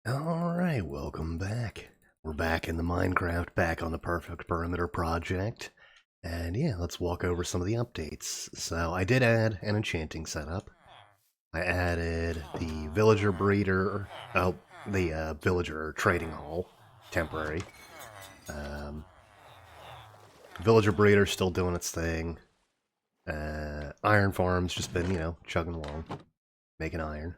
Alright, welcome back. We're back in the Minecraft, back on the Perfect Perimeter project. And yeah, let's walk over some of the updates. So I did add an enchanting setup. I added the villager breeder, the villager trading hall, temporary. Um, villager breeder still doing its thing. Iron farm's just been, chugging along, making iron.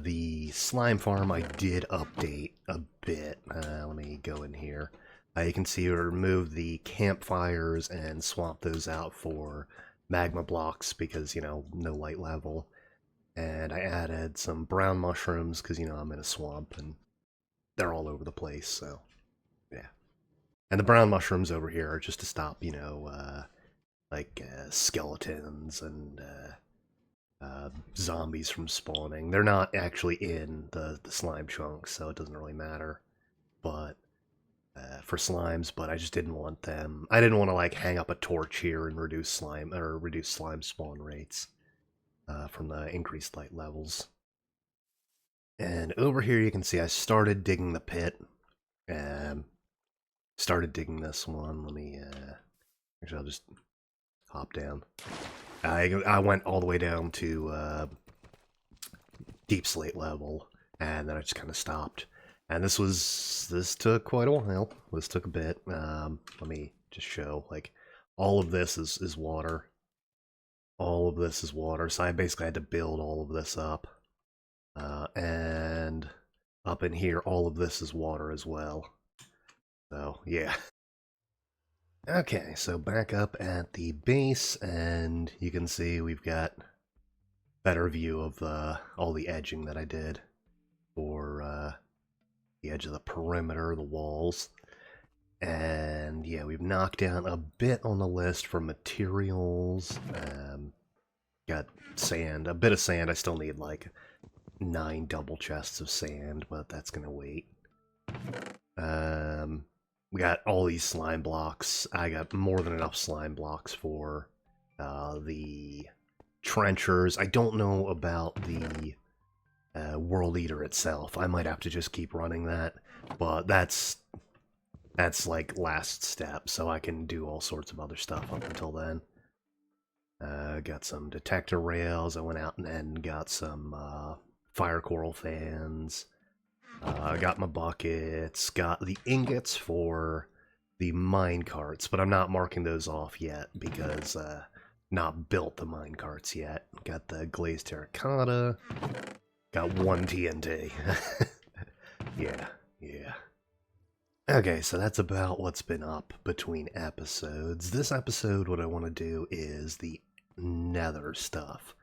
The slime farm I did update a bit. Let me go in here. You can see I removed the campfires and swapped those out for magma blocks because, no light level. And I added some brown mushrooms because, I'm in a swamp and they're all over the place, so yeah. And the brown mushrooms over here are just to stop, skeletons and zombies from spawning. They're not actually in the slime chunks, so it doesn't really matter. But for slimes, but I just didn't want them. I didn't want to like hang up a torch here and reduce slime spawn rates from the increased light levels. And over here you can see I started digging the pit. Started digging this one. Let me actually I'll just hop down. I went all the way down to deep slate level, and then I just kind of stopped. And this took quite a while. This took a bit. Let me just show, like, all of this is water. All of this is water, so I basically had to build all of this up. And up in here, all of this is water as well. So, yeah. Okay, so back up at the base, and you can see we've got better view of all the edging that I did for the edge of the perimeter, the walls. And yeah, we've knocked down a bit on the list for materials. Got sand, a bit of sand. I still need like 9 double chests of sand, but that's gonna wait. We got all these slime blocks. I got more than enough slime blocks for the trenchers. I don't know about the World Eater itself. I might have to just keep running that, but that's like last step, so I can do all sorts of other stuff up until then. Got some detector rails. I went out and then got some fire coral fans. Got my buckets, got the ingots for the mine carts, but I'm not marking those off yet because not built the mine carts yet. Got the glazed terracotta, got 1 TNT. Yeah. Okay, so that's about what's been up between episodes. This episode, what I want to do is the Nether stuff.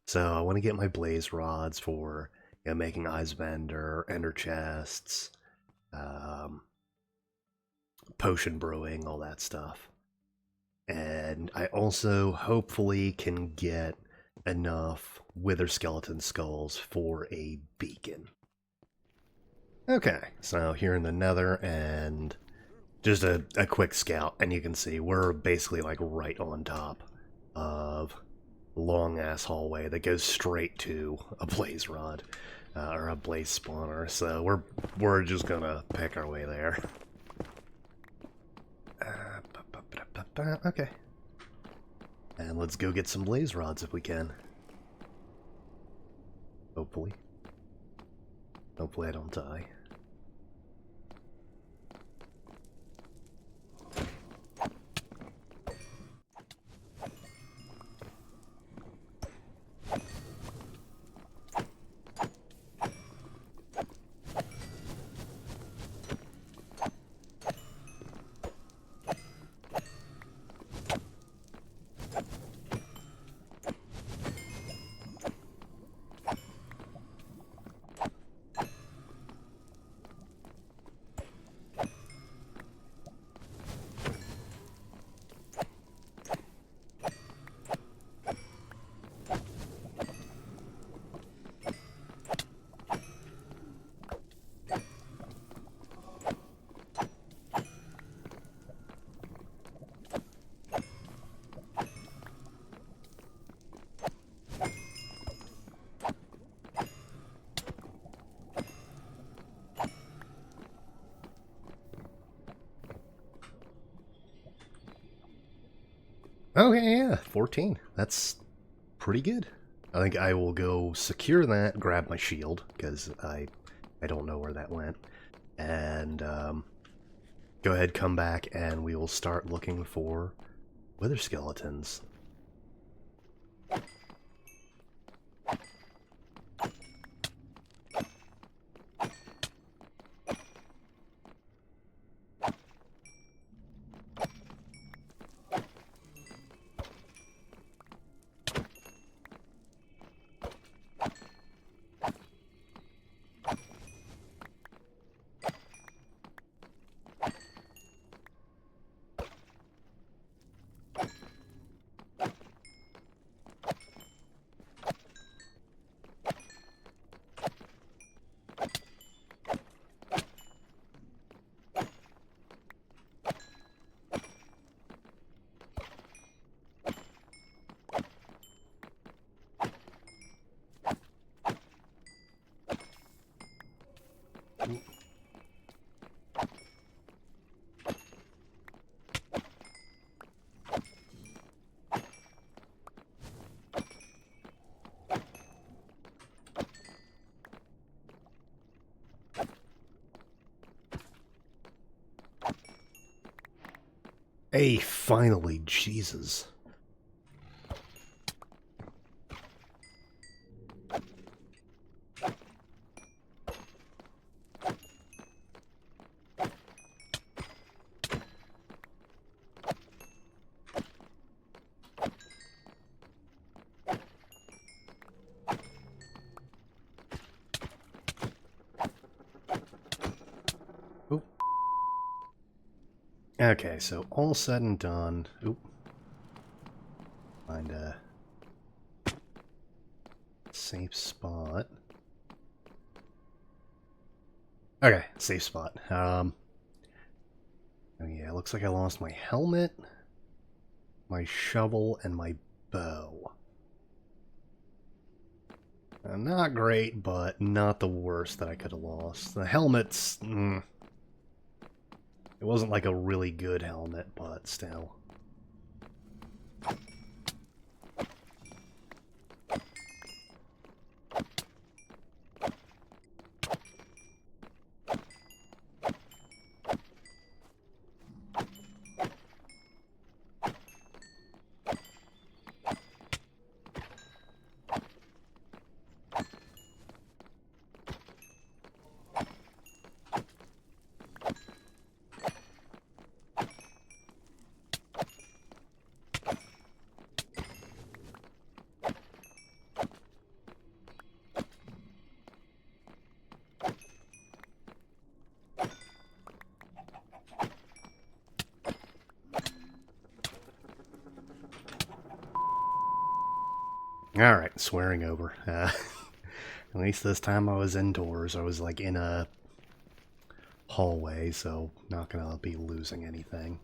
So I want to get my blaze rods for making Eyes of Ender, Ender chests, potion brewing, all that stuff. And I also hopefully can get enough wither skeleton skulls for a beacon. Okay, so here in the Nether, and just a quick scout, and you can see we're basically like right on top of a long-ass hallway that goes straight to a blaze rod. Or a blaze spawner, so we're just gonna pick our way there. Okay. And let's go get some blaze rods if we can. Hopefully. Hopefully I don't die. Okay, yeah, 14. That's pretty good. I think I will go secure that, grab my shield, because I don't know where that went, and go ahead, come back, and we will start looking for wither skeletons. Hey, finally, Jesus. Oop. Okay, so all said and done. Oop. Find a safe spot. Okay, safe spot. Oh yeah, looks like I lost my helmet, my shovel, and my bow. Not great, but not the worst that I could have lost. The helmet's... it wasn't like a really good helmet, but still. Alright, swearing over. At least this time I was indoors. I was like in a hallway, so not gonna be losing anything.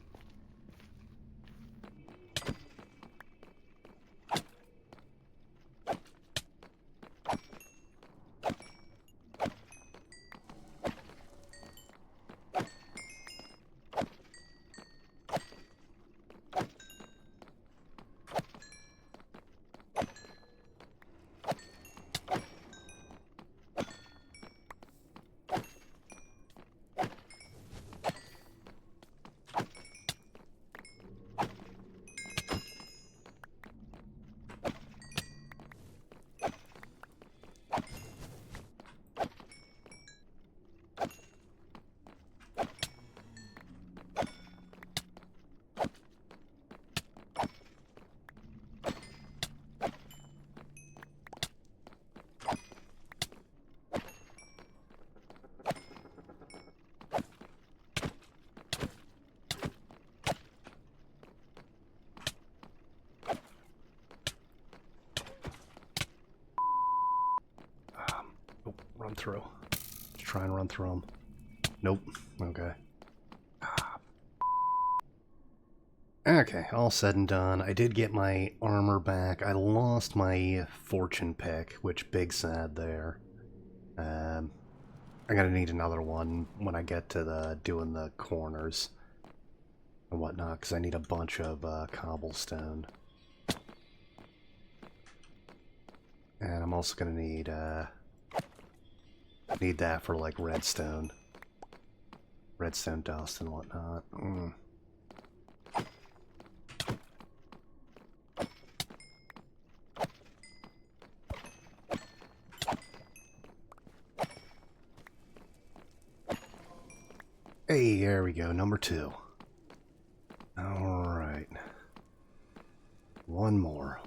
Run through. Let's try and run through them. Nope. Okay. Okay, all said and done. I did get my armor back. I lost my fortune pick, which big sad there. I'm gonna need another one when I get to the doing the corners. and whatnot, because I need a bunch of cobblestone. And I'm also going to need that for, like, redstone dust and whatnot. Hey, there we go, number 2. Alright. One more.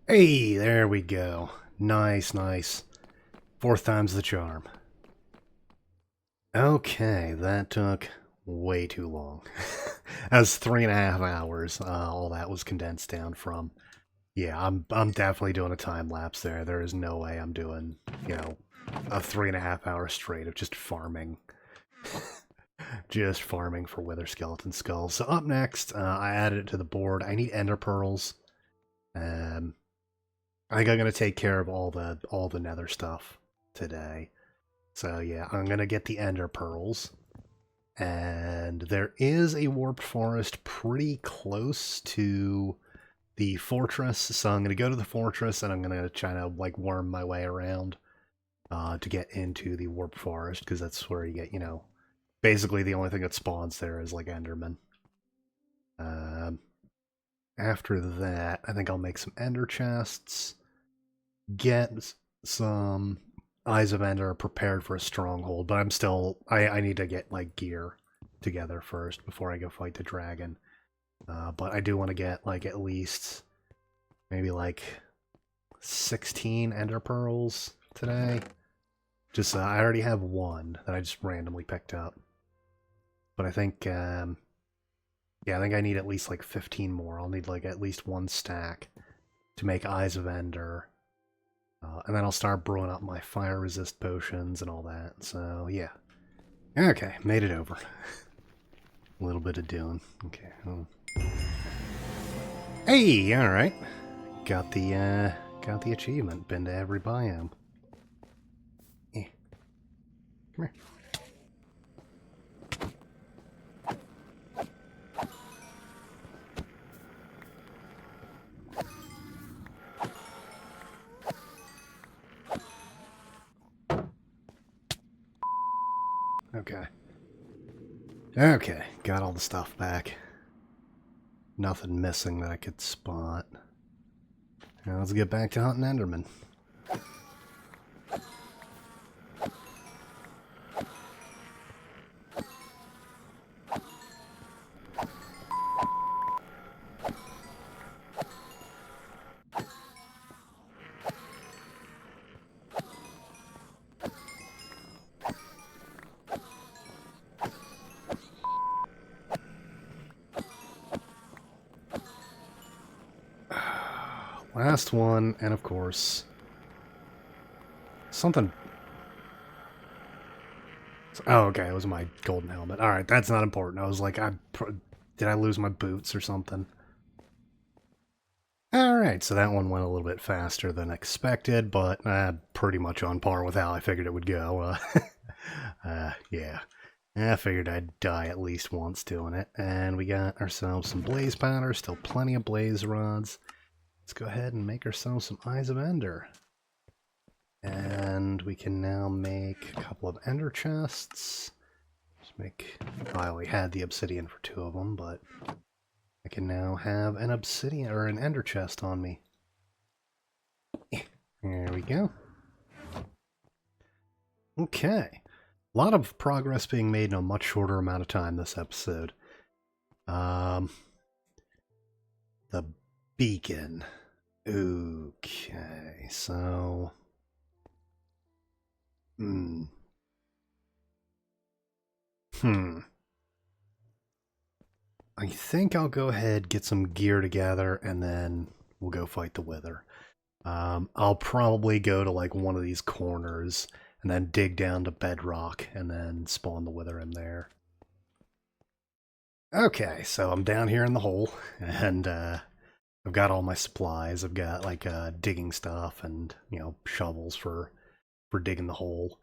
Hey, there we go. Nice. 4th time's the charm. Okay, that took way too long. That was 3.5 hours. All that was condensed down from. Yeah, I'm definitely doing a time lapse there. There is no way I'm doing, a 3.5 hour straight of just farming. Just farming for wither skeleton skulls. So up next, I added it to the board. I need ender pearls. I think I'm gonna take care of all the nether stuff today. So yeah, I'm gonna get the ender pearls. And there is a warped forest pretty close to the fortress, so I'm gonna go to the fortress and I'm gonna try to like worm my way around to get into the warped forest, because that's where you get, basically the only thing that spawns there is like enderman. After that, I think I'll make some ender chests, get some Eyes of Ender prepared for a stronghold, but I need to get like gear together first before I go fight the dragon. But I do want to get like at least maybe like 16 ender pearls today. Just I already have one that I just randomly picked up, but I think yeah, I think I need at least like 15 more. I'll need like at least 1 stack to make Eyes of Ender. And then I'll start brewing up my fire resist potions and all that. So, yeah. Okay, made it over. A little bit of doing. Okay. Hey, alright. Got the achievement. Been to every biome. Eh. Come here. Okay, got all the stuff back. Nothing missing that I could spot. Now let's get back to hunting enderman. Last one, and of course, something. Oh, okay, it was my golden helmet. All right, that's not important. I was like, did I lose my boots or something? All right, so that one went a little bit faster than expected, but pretty much on par with how I figured it would go. Yeah, I figured I'd die at least once doing it, and we got ourselves some blaze powder. Still plenty of blaze rods. Let's go ahead and make ourselves some Eyes of Ender. And we can now make a couple of ender chests. Just make... I only had the obsidian for 2 of them, but I can now have an obsidian or an ender chest on me. There we go. Okay. A lot of progress being made in a much shorter amount of time this episode. The beacon. Okay, so... I think I'll go ahead, get some gear together, and then we'll go fight the Wither. I'll probably go to like one of these corners and then dig down to bedrock and then spawn the Wither in there. Okay, so I'm down here in the hole, and I've got all my supplies. I've got like digging stuff and, you know, shovels for digging the hole.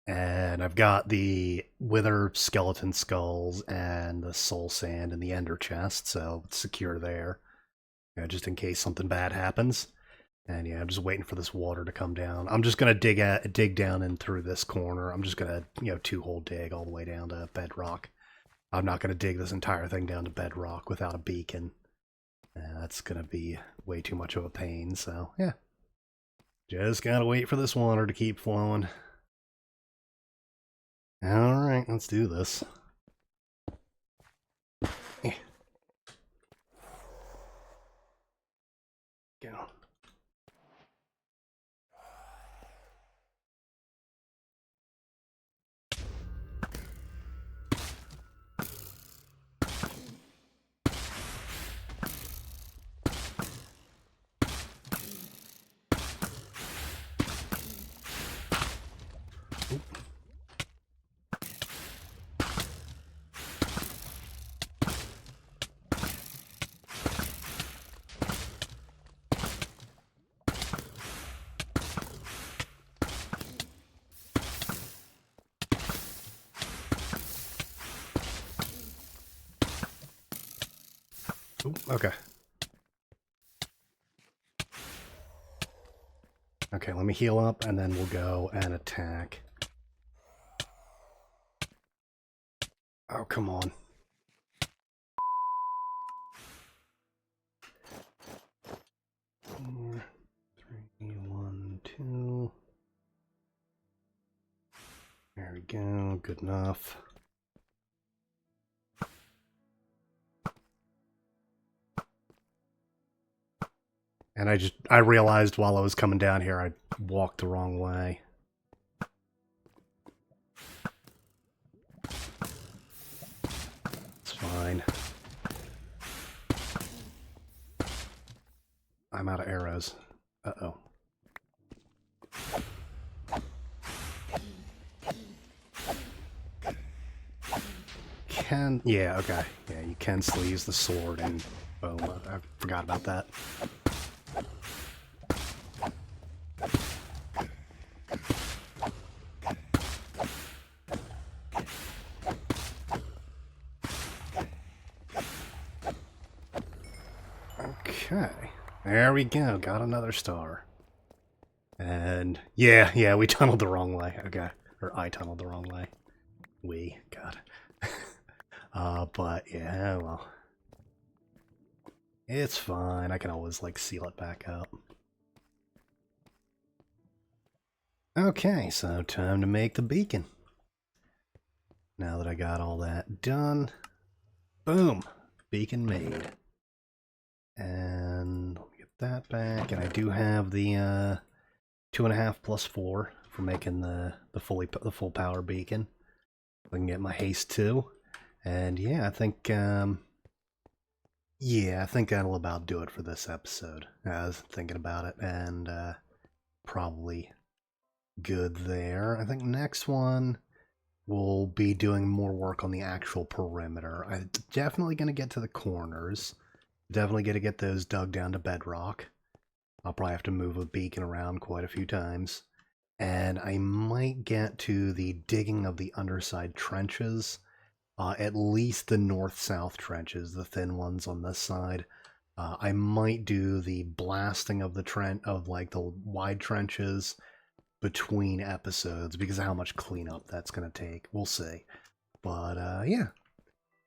And I've got the Wither skeleton skulls and the soul sand and the ender chest, so it's secure there. You know, just in case something bad happens. And yeah, I'm just waiting for this water to come down. I'm just gonna dig down in through this corner. I'm just gonna, you know, 2-hole dig all the way down to bedrock. I'm not gonna dig this entire thing down to bedrock without a beacon. That's gonna be way too much of a pain, so yeah. Just gotta wait for this water to keep flowing. Alright, let's do this. Go. Okay. Okay, let me heal up and then we'll go and attack. Oh, come on. 4, 3, 1, 2. There we go, good enough. And I realized while I was coming down here, I walked the wrong way. It's fine. I'm out of arrows. Uh-oh. Yeah, okay. Yeah, you can still use the sword and boom. I forgot about that. Okay, there we go. Got another star. And yeah, we tunneled the wrong way. Okay, or I tunneled the wrong way. God. But yeah, well, it's fine. I can always like seal it back up. Okay, so time to make the beacon. Now that I got all that done, boom, beacon made. And let me get that back. And I do have the 2.5 plus 4 for making the full power beacon. I can get my haste too. And yeah, I think I think that'll about do it for this episode. I was thinking about it, and probably good there. I think next one we'll be doing more work on the actual perimeter. I'm definitely going to get to the corners. Definitely going to get those dug down to bedrock. I'll probably have to move a beacon around quite a few times. And I might get to the digging of the underside trenches. At least the north-south trenches, the thin ones on this side. I might do the blasting of like the wide trenches between episodes because of how much cleanup that's going to take. We'll see. But yeah,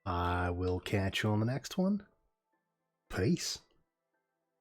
I will catch you on the next one. Peace.